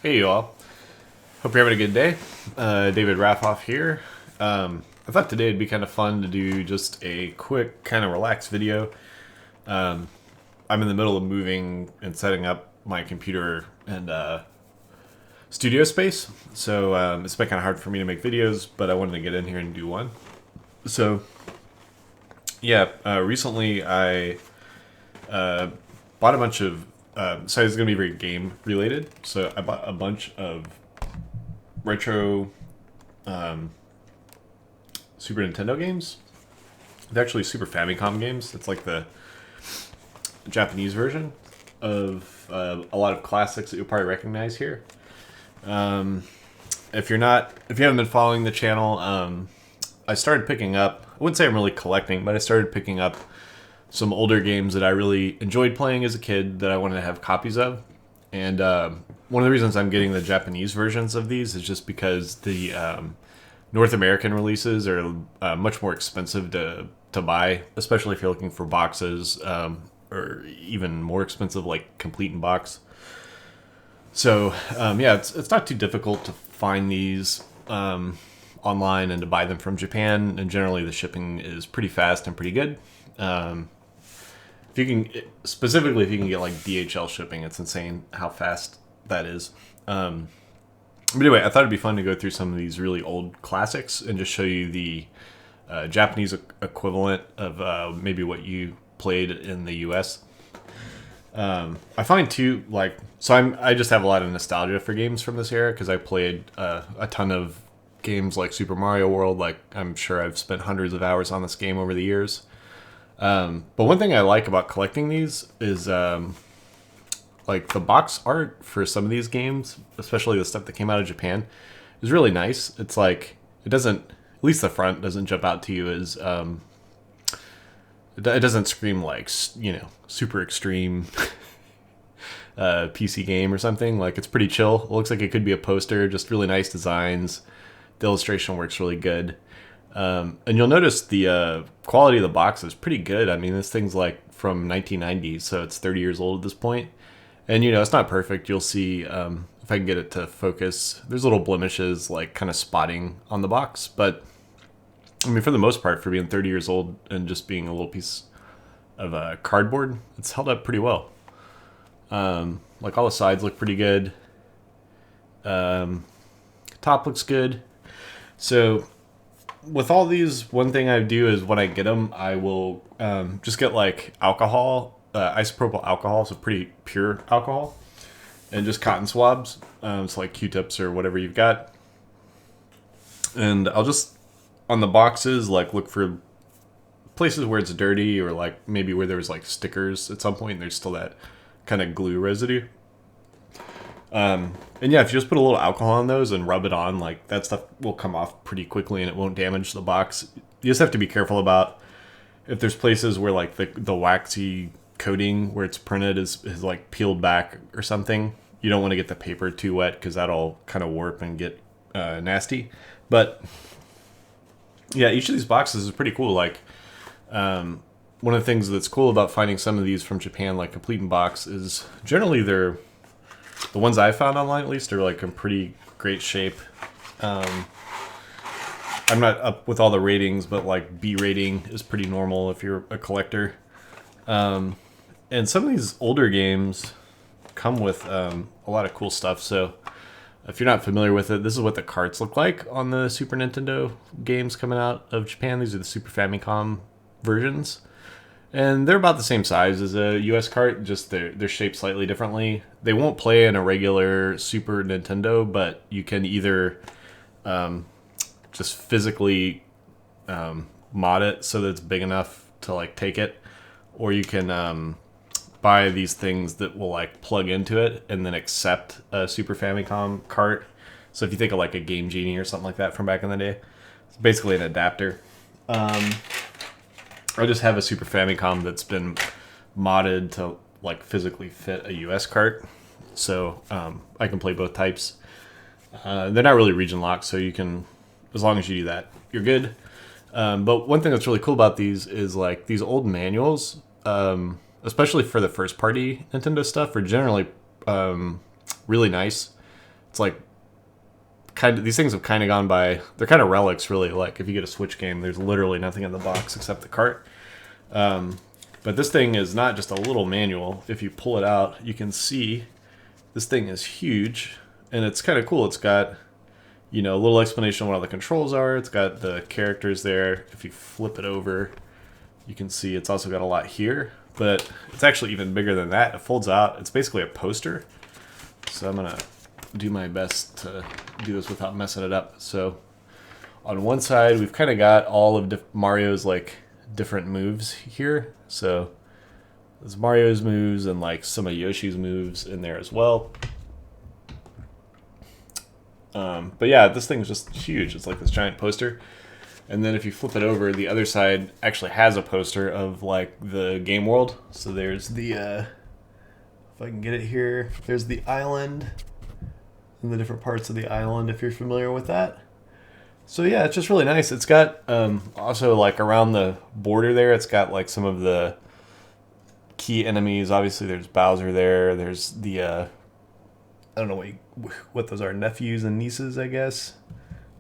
Hey you all. Hope you're having a good day. David Raffoff here. I thought today would be kind of fun to do just a quick, kind of relaxed video. I'm in the middle of moving and setting up my computer and studio space, so it's been kind of hard for me to make videos, but I wanted to get in here and do one. So, yeah, recently I bought a bunch of. So it's going to be very game related. So I bought a bunch of retro Super Nintendo games. They're actually Super Famicom games. It's like the Japanese version of a lot of classics that you'll probably recognize here. If you haven't been following the channel, I started picking up. I wouldn't say I'm really collecting, but I started picking up some older games that I really enjoyed playing as a kid that I wanted to have copies of. And one of the reasons I'm getting the Japanese versions of these is just because the North American releases are much more expensive to buy, especially if you're looking for boxes, or even more expensive, like complete in box. So yeah, it's not too difficult to find these online and to buy them from Japan, and generally the shipping is pretty fast and pretty good. If you can, specifically if you can get like DHL shipping, it's insane how fast that is. But anyway, I thought it'd be fun to go through some of these really old classics and just show you the Japanese equivalent of maybe what you played in the US. I find too, I just have a lot of nostalgia for games from this era because I played a ton of games like Super Mario World. Like, I'm sure I've spent hundreds of hours on this game over the years. But one thing I like about collecting these is like the box art for some of these games, especially the stuff that came out of Japan, is really nice. It's like it doesn't, at least the front doesn't jump out to you as it doesn't scream like super extreme PC game or something. Like, it's pretty chill. It looks like it could be a poster. Just really nice designs. The illustration works really good. And you'll notice the quality of the box is pretty good. I mean, this thing's like from 1990, so it's 30 years old at this point. And, it's not perfect. You'll see, if I can get it to focus, there's little blemishes, like kind of spotting on the box. But, I mean, for the most part, for being 30 years old and just being a little piece of cardboard, it's held up pretty well. Like, all the sides look pretty good. Top looks good. So with all these, one thing I do is when I get them, I will just get like alcohol, isopropyl alcohol, so pretty pure alcohol, and just cotton swabs. It's like Q-tips or whatever you've got. And I'll just, on the boxes, like look for places where it's dirty or like maybe where there was like stickers at some point and there's still that kind of glue residue. And yeah, if you just put a little alcohol on those and rub it on, like, that stuff will come off pretty quickly and it won't damage the box. You just have to be careful about if there's places where like the waxy coating where it's printed is like peeled back or something. You don't want to get the paper too wet because that'll kind of warp and get nasty. But yeah, each of these boxes is pretty cool. Like, one of the things that's cool about finding some of these from Japan, like complete in box, is generally the ones I found online, at least, are like in pretty great shape. I'm not up with all the ratings, but like B rating is pretty normal if you're a collector. And some of these older games come with a lot of cool stuff. So if you're not familiar with it, this is what the carts look like on the Super Nintendo games coming out of Japan. These are the Super Famicom versions. And they're about the same size as a US cart, just they're shaped slightly differently. They won't play in a regular Super Nintendo, but you can either just physically mod it so that it's big enough to like take it, or you can buy these things that will like plug into it and then accept a Super Famicom cart. So if you think of like a Game Genie or something like that from back in the day, it's basically an adapter. I just have a Super Famicom that's been modded to like physically fit a US cart, so I can play both types. They're not really region locked, so you can, as long as you do that, you're good. But one thing that's really cool about these is like these old manuals, especially for the first party Nintendo stuff, are generally really nice. it's like kind of, these things have kind of gone by. They're kind of relics, really. Like if you get a Switch game, there's literally nothing in the box except the cart. But this thing is not just a little manual. If you pull it out, you can see this thing is huge, and it's kind of cool. It's got, you know, a little explanation on what all the controls are. It's got the characters there. If you flip it over, you can see it's also got a lot here, but it's actually even bigger than that. It folds out. It's basically a poster. So I'm gonna do my best to do this without messing it up. So on one side, we've kind of got all of Mario's like different moves here. So there's Mario's moves and like some of Yoshi's moves in there as well. But yeah, this thing's just huge. It's like this giant poster. And then if you flip it over, the other side actually has a poster of like the game world. So there's the, if I can get it here, there's the island and the different parts of the island if you're familiar with that. So yeah, it's just really nice. It's got also like around the border there, it's got like some of the key enemies. Obviously there's Bowser there. There's the, I don't know what those are, nephews and nieces, I guess.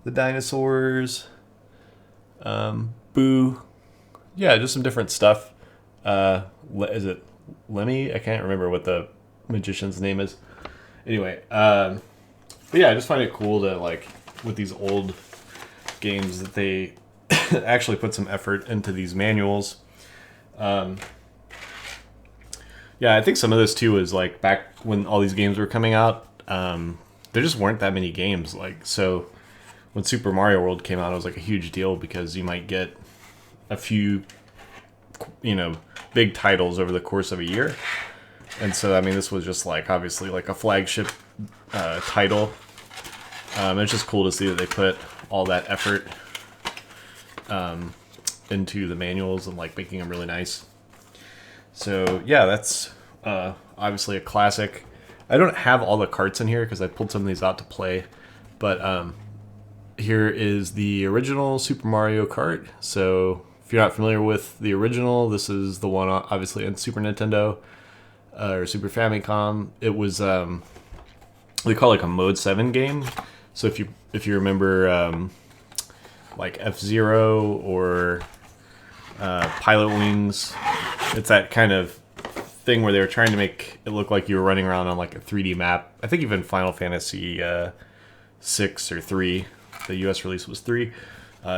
The dinosaurs. Boo. Yeah, just some different stuff. Is it Lemmy? I can't remember what the magician's name is. Anyway, but yeah, I just find it cool to like with these old games that they actually put some effort into these manuals. Yeah, I think some of this too is like back when all these games were coming out. There just weren't that many games. Like so. When Super Mario World came out, it was like a huge deal because you might get a few, you know, big titles over the course of a year. And so, I mean, this was just like, obviously, like a flagship title. It's just cool to see that they put all that effort into the manuals and like making them really nice. So, yeah, that's obviously a classic. I don't have all the carts in here because I pulled some of these out to play. But, here is the original Super Mario Kart. So if you're not familiar with the original, this is the one obviously on Super Nintendo or Super Famicom. It was they call it like a Mode 7 game. So if you remember like F-Zero or Pilot Wings, it's that kind of thing where they were trying to make it look like you were running around on like a 3D map. I think even Final Fantasy 6 or 3. The US release was 3.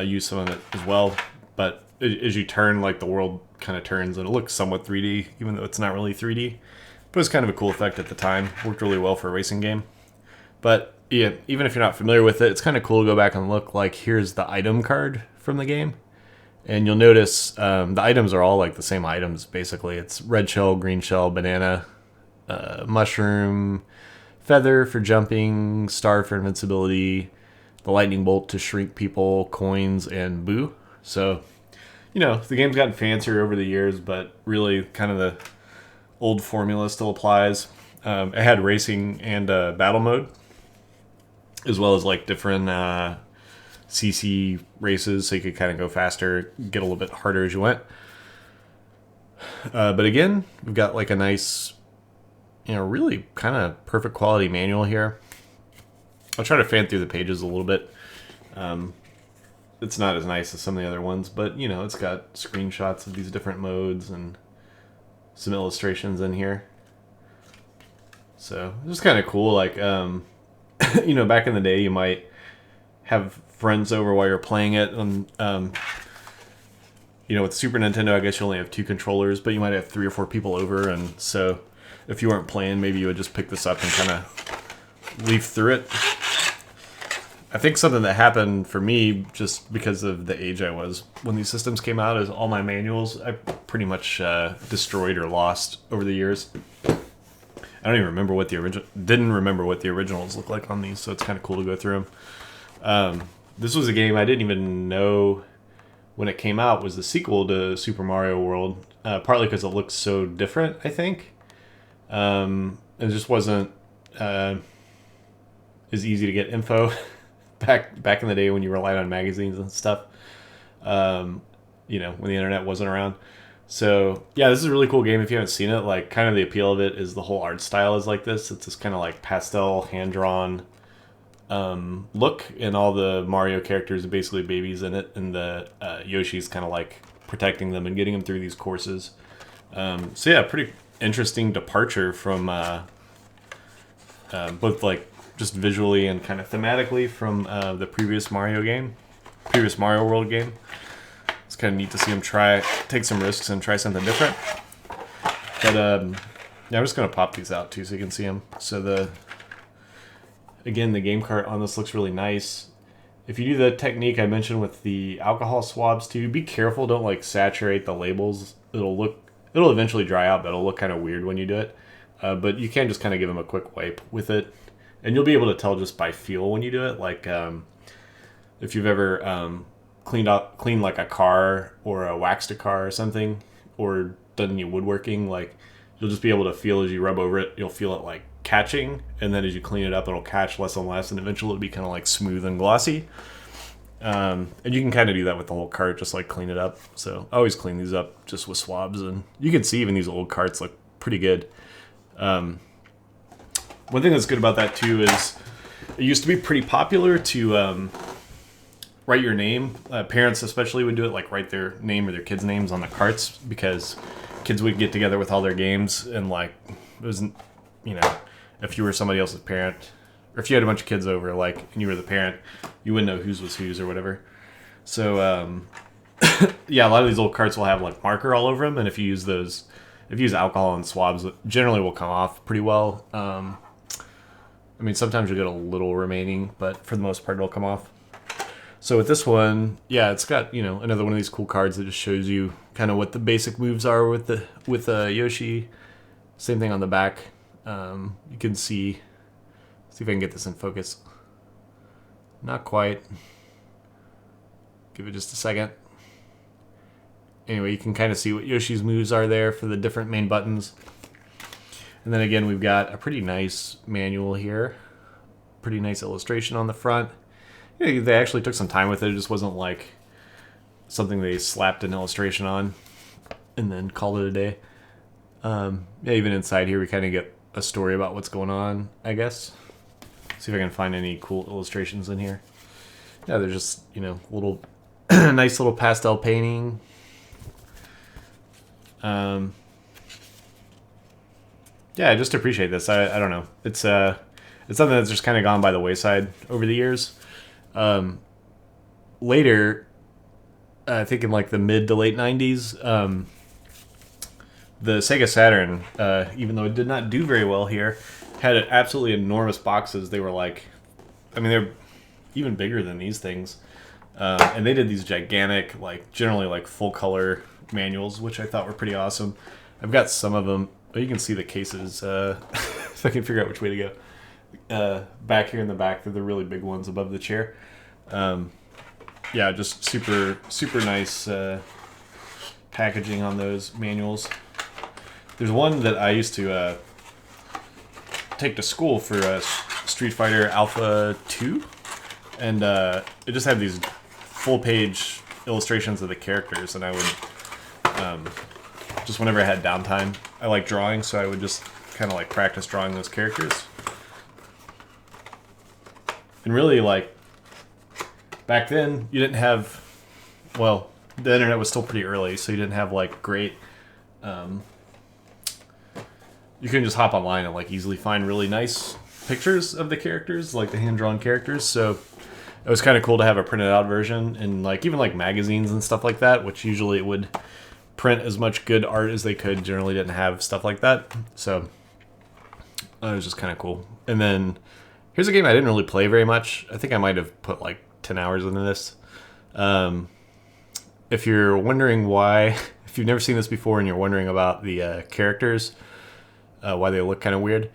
Used some of it as well. But as you turn, like the world kind of turns and it looks somewhat 3D, even though it's not really 3D. But it was kind of a cool effect at the time. Worked really well for a racing game. But yeah, even if you're not familiar with it, it's kind of cool to go back and look like here's the item card from the game. And you'll notice the items are all like the same items, basically. It's red shell, green shell, banana, mushroom, feather for jumping, star for invincibility, the lightning bolt to shrink people, coins, and boo. So, you know, the game's gotten fancier over the years, but really kind of the old formula still applies. It had racing and battle mode, as well as like different CC races, so you could kind of go faster, get a little bit harder as you went. But again, we've got like a nice, you know, really kind of perfect quality manual here. I'll try to fan through the pages a little bit. It's not as nice as some of the other ones, but, you know, it's got screenshots of these different modes and some illustrations in here. So, it's just kind of cool. Like, you know, back in the day, you might have friends over while you're playing it. And, you know, with Super Nintendo, I guess you only have 2 controllers, but you might have 3 or 4 people over. And so, if you weren't playing, maybe you would just pick this up and kind of leaf through it. I think something that happened for me just because of the age I was when these systems came out is all my manuals I pretty much destroyed or lost over the years. I don't even remember what the originals look like on these, so it's kind of cool to go through them. This was a game I didn't even know when it came out was the sequel to Super Mario World, partly because it looks so different, I think. It just wasn't as easy to get info back in the day when you relied on magazines and stuff. You know, when the internet wasn't around. So yeah, this is a really cool game if you haven't seen it. Like, kind of the appeal of it is the whole art style is like this. It's this kind of like pastel, hand drawn look, and all the Mario characters are basically babies in it, and the Yoshi's kind of like protecting them and getting them through these courses. So yeah, pretty interesting departure from both like just visually and kind of thematically from the previous Mario World game. It's kind of neat to see him take some risks and try something different. But yeah, I'm just gonna pop these out too so you can see them. So again, the game cart on this looks really nice. If you do the technique I mentioned with the alcohol swabs too, be careful, don't like saturate the labels. It'll eventually dry out, but it'll look kind of weird when you do it. But you can just kind of give them a quick wipe with it, and you'll be able to tell just by feel when you do it. Like if you've ever cleaned like a car or waxed a car or something, or done any woodworking, like you'll just be able to feel as you rub over it, you'll feel it like catching, and then as you clean it up, it'll catch less and less, and eventually it'll be kind of like smooth and glossy. And you can kind of do that with the whole cart, just like clean it up. So I always clean these up just with swabs, and you can see even these old carts look pretty good. One thing that's good about that too is it used to be pretty popular to write your name. Parents especially would do it, like write their name or their kids' names on the carts, because kids would get together with all their games, and like it was, if you were somebody else's parent, or if you had a bunch of kids over, like, and you were the parent, you wouldn't know whose was whose or whatever. So yeah, a lot of these old carts will have like marker all over them, and if you use alcohol and swabs, it generally will come off pretty well. I mean, sometimes you get a little remaining, but for the most part, it'll come off. So with this one, yeah, it's got, another one of these cool cards that just shows you kind of what the basic moves are with Yoshi. Same thing on the back. You can see if I can get this in focus. Not quite. Give it just a second. Anyway, you can kind of see what Yoshi's moves are there for the different main buttons. And then again, we've got a pretty nice manual here. Pretty nice illustration on the front. They actually took some time with it. It just wasn't like something they slapped an illustration on and then called it a day. Yeah, even inside here, we kind of get a story about what's going on, I guess. See if I can find any cool illustrations in here. Yeah, they're just, little nice little pastel painting. Yeah, I just appreciate this. I don't know. It's something that's just kind of gone by the wayside over the years. Later, I think in like the mid to late 90s, the Sega Saturn, even though it did not do very well here, had absolutely enormous boxes. They were like, they're even bigger than these things. And they did these gigantic, like generally like full color manuals, which I thought were pretty awesome. I've got some of them. Oh, you can see the cases. If I can figure out which way to go. Back here in the back, they're the really big ones above the chair. Yeah, just super, super nice packaging on those manuals. There's one that I used to take to school for Street Fighter Alpha 2, and it just had these full-page illustrations of the characters, and I would, just whenever I had downtime, I like drawing, so I would just kind of like practice drawing those characters. And really, like, back then, you didn't have, well, the internet was still pretty early, so you didn't have, like, great, you couldn't just hop online and, like, easily find really nice pictures of the characters, like the hand-drawn characters, so it was kind of cool to have a printed out version, and, like, even, like, magazines and stuff like that, which usually it would print as much good art as they could, generally didn't have stuff like that, so it was just kind of cool. And then here's a game I didn't really play very much. I think I might have put like 10 hours into this. If you're wondering why, if you've never seen this before and you're wondering about the characters, why they look kind of weird,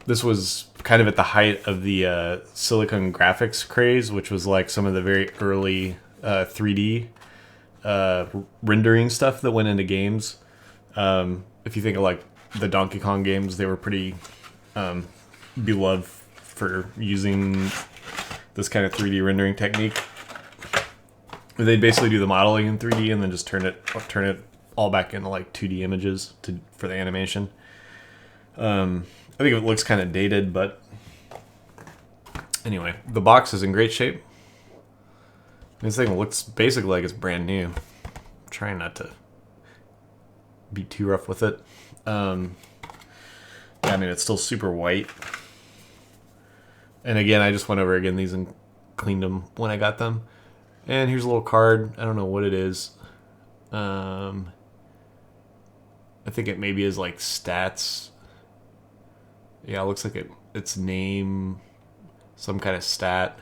this was kind of at the height of the Silicon graphics craze, which was like some of the very early 3D rendering stuff that went into games. If you think of like the Donkey Kong games, they were pretty beloved for using this kind of 3D rendering technique. They'd basically do the modeling in 3D and then just turn it all back into like 2D images for the animation. I think it looks kind of dated, but Anyway, the box is in great shape. This thing looks basically like it's brand new. I'm trying not to be too rough with it. Yeah, I mean, it's still super white. And again, I just went over again these and cleaned them when I got them. And here's a little card. I don't know what it is. I think it maybe is like stats. Yeah, it looks like its name, some kind of stat,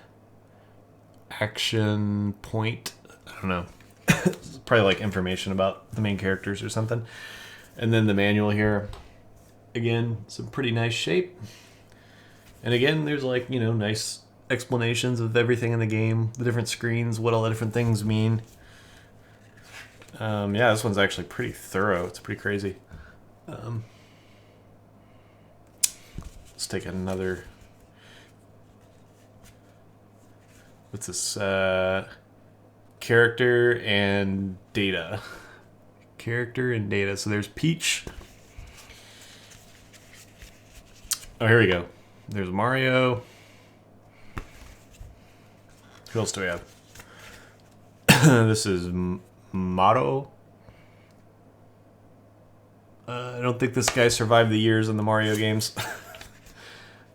action point. I don't know. It's probably like information about the main characters or something. And then the manual here. Again, some pretty nice shape. And again, there's like, nice explanations of everything in the game, the different screens, what all the different things mean. Yeah, this one's actually pretty thorough. It's pretty crazy. Let's take another. What's this? Character and data. Character and data. So there's Peach. Oh, here we go. There's Mario. Who else do we have? This is Mario. I don't think this guy survived the years in the Mario games.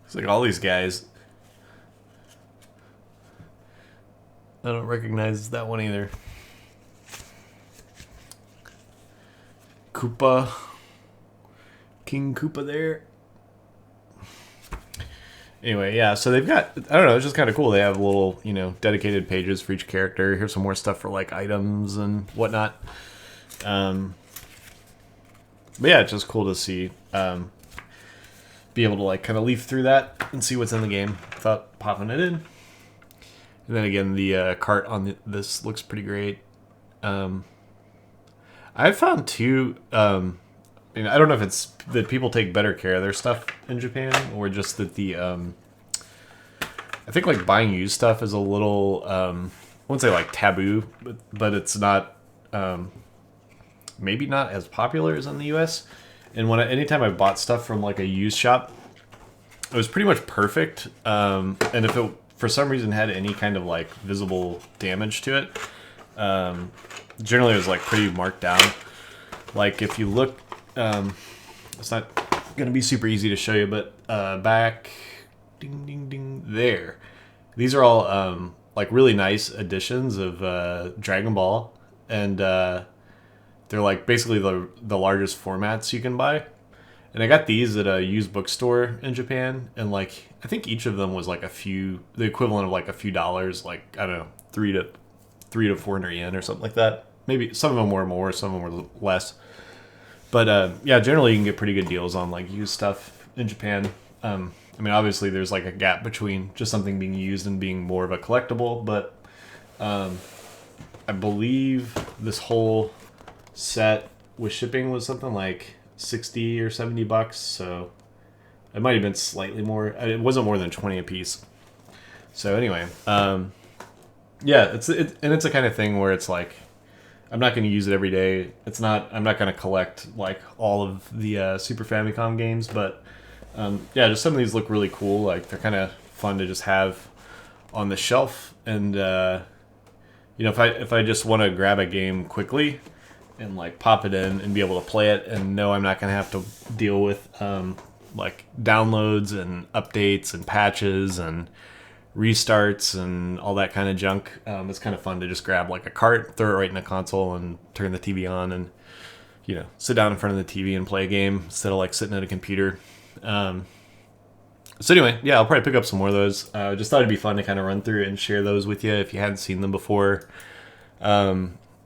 It's like all these guys. I don't recognize that one either. Koopa. King Koopa there. Anyway, yeah, so they've got, I don't know, it's just kind of cool. They have little, dedicated pages for each character. Here's some more stuff for, like, items and whatnot. But yeah, it's just cool to see, be able to, like, kind of leaf through that and see what's in the game without popping it in. And then again, the cart on this looks pretty great. I've found too, I don't know if it's that people take better care of their stuff in Japan or just that I think like buying used stuff is a little, I wouldn't say like taboo, but it's not, maybe not as popular as in the US. And anytime I bought stuff from like a used shop, it was pretty much perfect. And if it for some reason had any kind of like visible damage to it, generally it was like pretty marked down. Like if you look, it's not going to be super easy to show you, but back, ding, ding, ding, there. These are all like really nice editions of Dragon Ball, and they're like basically the largest formats you can buy. And I got these at a used bookstore in Japan, and like I think each of them was like the equivalent of like a few dollars, like I don't know, 300 to 400 yen or something like that. Maybe some of them were more, some of them were less. But yeah, generally you can get pretty good deals on like used stuff in Japan. I mean, obviously there's like a gap between just something being used and being more of a collectible, but I believe this whole set with shipping was something like 60 or 70 bucks, so it might have been slightly more. It wasn't more than 20 a piece. So anyway, yeah, it's a kind of thing where it's like I'm not going to use it every day. I'm not going to collect like all of the Super Famicom games, but yeah, just some of these look really cool. Like they're kind of fun to just have on the shelf, and if I just want to grab a game quickly and like pop it in and be able to play it and know I'm not going to have to deal with like downloads and updates and patches and restarts and all that kind of junk. It's kind of fun to just grab like a cart, throw it right in a console, and turn the TV on and sit down in front of the TV and play a game instead of like sitting at a computer. So anyway, yeah, I'll probably pick up some more of those. Just thought it'd be fun to kind of run through and share those with you if you hadn't seen them before.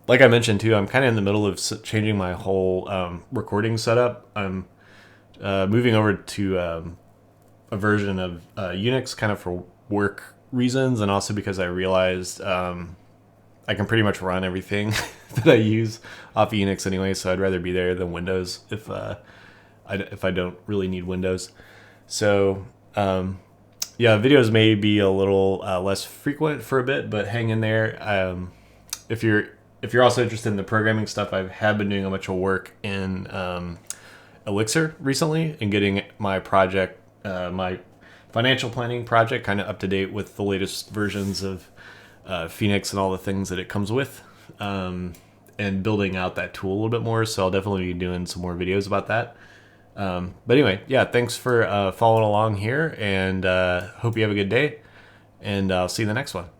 Like I mentioned too, I'm kind of in the middle of changing my whole recording setup. I'm moving over to a version of Unix kind of for work reasons, and also because I realized I can pretty much run everything that I use off Unix anyway, so I'd rather be there than Windows if I don't really need Windows. So yeah, videos may be a little less frequent for a bit, but hang in there. If you're also interested in the programming stuff, I have been doing a bunch of work in Elixir recently and getting my project, my financial planning project, kind of up to date with the latest versions of Phoenix and all the things that it comes with, and building out that tool a little bit more. So I'll definitely be doing some more videos about that. But anyway, yeah, thanks for following along here, and hope you have a good day, and I'll see you in the next one.